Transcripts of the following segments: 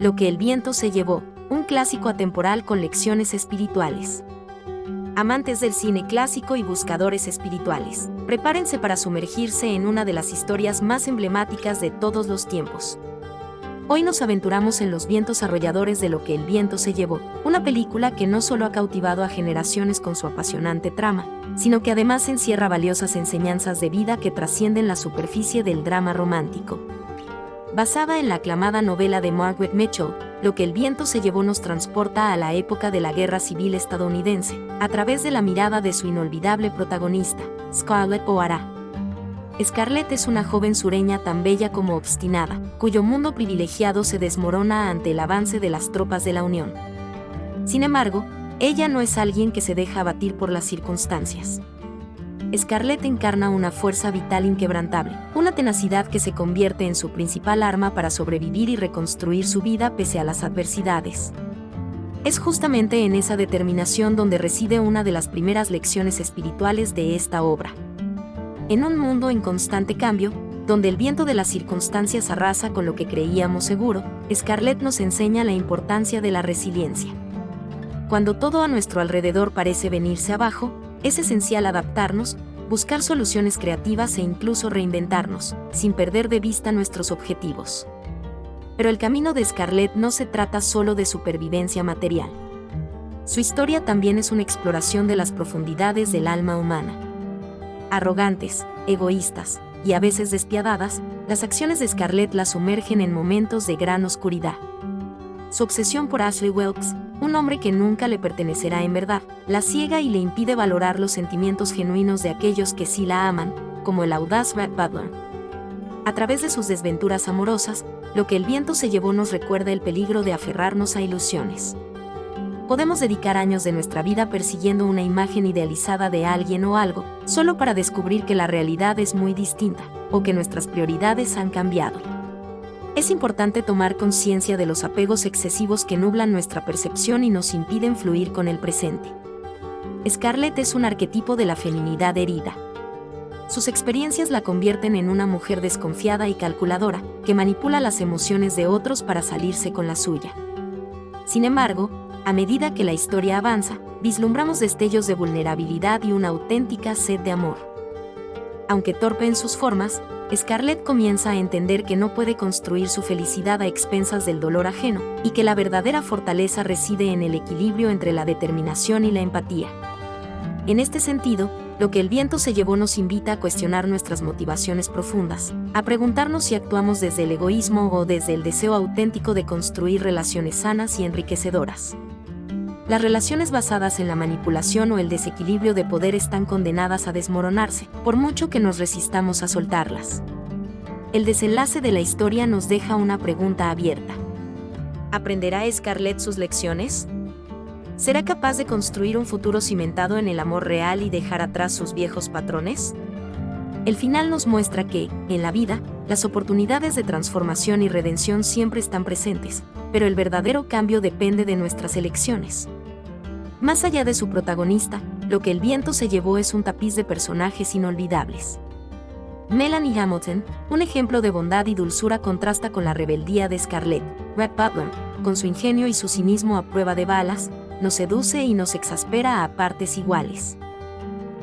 Lo que el viento se llevó, un clásico atemporal con lecciones espirituales. Amantes del cine clásico y buscadores espirituales, prepárense para sumergirse en una de las historias más emblemáticas de todos los tiempos. Hoy nos aventuramos en los vientos arrolladores de Lo que el viento se llevó, una película que no solo ha cautivado a generaciones con su apasionante trama, sino que además encierra valiosas enseñanzas de vida que trascienden la superficie del drama romántico. Basada en la aclamada novela de Margaret Mitchell, Lo que el viento se llevó nos transporta a la época de la Guerra Civil estadounidense, a través de la mirada de su inolvidable protagonista, Scarlett O'Hara. Scarlett es una joven sureña tan bella como obstinada, cuyo mundo privilegiado se desmorona ante el avance de las tropas de la Unión. Sin embargo, ella no es alguien que se deja abatir por las circunstancias. Scarlett encarna una fuerza vital inquebrantable, una tenacidad que se convierte en su principal arma para sobrevivir y reconstruir su vida pese a las adversidades. Es justamente en esa determinación donde reside una de las primeras lecciones espirituales de esta obra. En un mundo en constante cambio, donde el viento de las circunstancias arrasa con lo que creíamos seguro, Scarlett nos enseña la importancia de la resiliencia. Cuando todo a nuestro alrededor parece venirse abajo, es esencial adaptarnos, buscar soluciones creativas e incluso reinventarnos, sin perder de vista nuestros objetivos. Pero el camino de Scarlett no se trata solo de supervivencia material. Su historia también es una exploración de las profundidades del alma humana. Arrogantes, egoístas y a veces despiadadas, las acciones de Scarlett la sumergen en momentos de gran oscuridad. Su obsesión por Ashley Wilkes, un hombre que nunca le pertenecerá en verdad, la ciega y le impide valorar los sentimientos genuinos de aquellos que sí la aman, como el audaz Red Butler. A través de sus desventuras amorosas, Lo que el viento se llevó nos recuerda el peligro de aferrarnos a ilusiones. Podemos dedicar años de nuestra vida persiguiendo una imagen idealizada de alguien o algo, solo para descubrir que la realidad es muy distinta, o que nuestras prioridades han cambiado. Es importante tomar conciencia de los apegos excesivos que nublan nuestra percepción y nos impiden fluir con el presente. Scarlett es un arquetipo de la feminidad herida. Sus experiencias la convierten en una mujer desconfiada y calculadora, que manipula las emociones de otros para salirse con la suya. Sin embargo, a medida que la historia avanza, vislumbramos destellos de vulnerabilidad y una auténtica sed de amor. Aunque torpe en sus formas, Scarlett comienza a entender que no puede construir su felicidad a expensas del dolor ajeno, y que la verdadera fortaleza reside en el equilibrio entre la determinación y la empatía. En este sentido, Lo que el viento se llevó nos invita a cuestionar nuestras motivaciones profundas, a preguntarnos si actuamos desde el egoísmo o desde el deseo auténtico de construir relaciones sanas y enriquecedoras. Las relaciones basadas en la manipulación o el desequilibrio de poder están condenadas a desmoronarse, por mucho que nos resistamos a soltarlas. El desenlace de la historia nos deja una pregunta abierta. ¿Aprenderá Scarlett sus lecciones? ¿Será capaz de construir un futuro cimentado en el amor real y dejar atrás sus viejos patrones? El final nos muestra que, en la vida, las oportunidades de transformación y redención siempre están presentes, pero el verdadero cambio depende de nuestras elecciones. Más allá de su protagonista, Lo que el viento se llevó es un tapiz de personajes inolvidables. Melanie Hamilton, un ejemplo de bondad y dulzura, contrasta con la rebeldía de Scarlett. Red Butler, con su ingenio y su cinismo a prueba de balas, nos seduce y nos exaspera a partes iguales.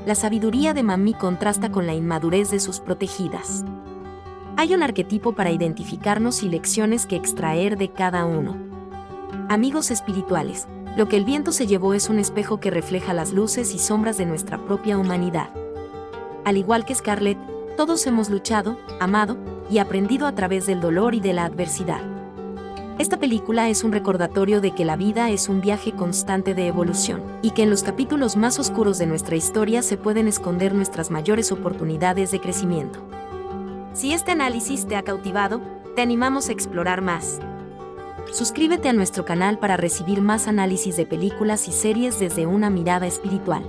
La sabiduría de Mamie contrasta con la inmadurez de sus protegidas. Hay un arquetipo para identificarnos y lecciones que extraer de cada uno. Amigos espirituales, Lo que el viento se llevó es un espejo que refleja las luces y sombras de nuestra propia humanidad. Al igual que Scarlett, todos hemos luchado, amado y aprendido a través del dolor y de la adversidad. Esta película es un recordatorio de que la vida es un viaje constante de evolución, y que en los capítulos más oscuros de nuestra historia se pueden esconder nuestras mayores oportunidades de crecimiento. Si este análisis te ha cautivado, te animamos a explorar más. Suscríbete a nuestro canal para recibir más análisis de películas y series desde una mirada espiritual.